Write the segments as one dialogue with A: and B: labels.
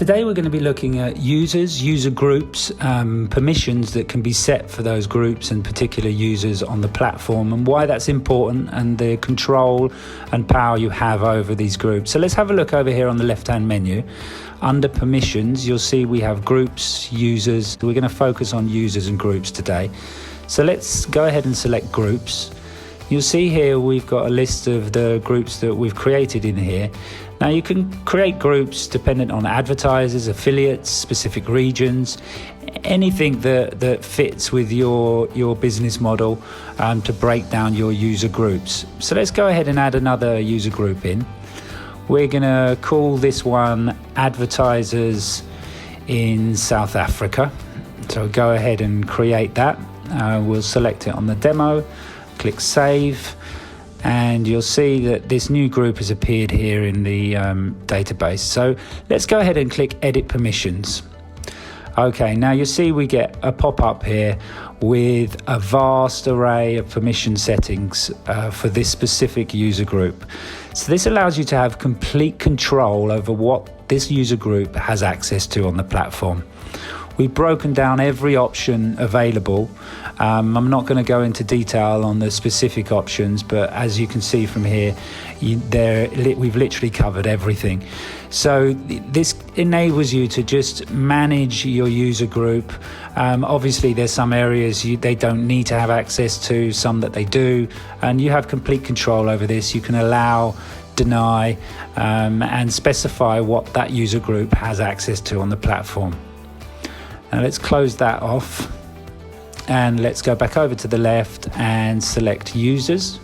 A: Today we're going to be looking at users, user groups, permissions that can be set for those groups and particular users on the platform, and why that's important, and the control and power you have over these groups. So let's have a look over here on the left-hand menu. Under permissions, you'll see we have groups, users. We're going to focus on users and groups today. So let's go ahead and select groups. You'll see here we've got a list of the groups that we've created in here. Now you can create groups dependent on advertisers, affiliates, specific regions, anything that fits with your business model to break down your user groups. So let's go ahead and add another user group in. We're going to call this one Advertisers in South Africa. So go ahead and create that. We'll select it on the demo, click Save. And you'll see that this new group has appeared here in the database. So let's go ahead and click Edit Permissions. Okay, now you'll see we get a pop-up here with a vast array of permission settings for this specific user group. So this allows you to have complete control over what this user group has access to on the platform. We've broken down every option available. I'm not going to go into detail on the specific options, but as you can see from here, we've literally covered everything. So this enables you to just manage your user group. Obviously, there's some areas they don't need to have access to, some that they do, and you have complete control over this. You can allow, deny, and specify what that user group has access to on the platform. Now let's close that off, and let's go back over to the left and select users.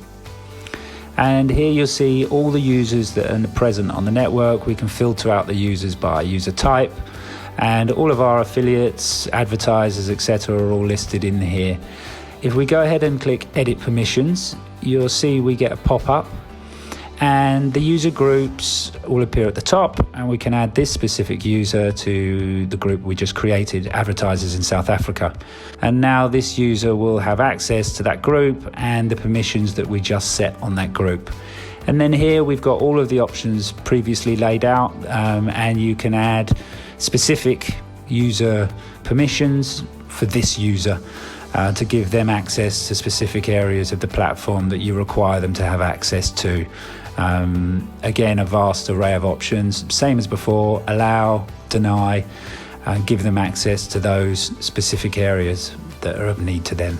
A: And here you'll see all the users that are present on the network. We can filter out the users by user type, and all of our affiliates, advertisers, etc. are all listed in here. If we go ahead and click Edit Permissions, you'll see we get a pop-up, and the user groups will appear at the top, and we can add this specific user to the group we just created, Advertisers in South Africa. And now this user will have access to that group and the permissions that we just set on that group. And then here we've got all of the options previously laid out, and you can add specific user permissions for this user to give them access to specific areas of the platform that you require them to have access to. Again, a vast array of options, same as before: allow, deny, give them access to those specific areas that are of need to them.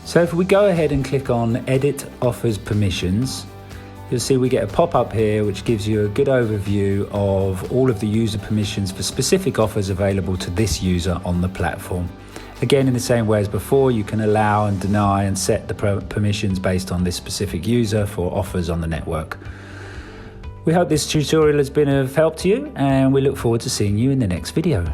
A: So if we go ahead and click on Edit Offers Permissions, you'll see we get a pop-up here which gives you a good overview of all of the user permissions for specific offers available to this user on the platform. Again, in the same way as before, you can allow and deny and set the permissions based on this specific user for offers on the network. We hope this tutorial has been of help to you, and we look forward to seeing you in the next video.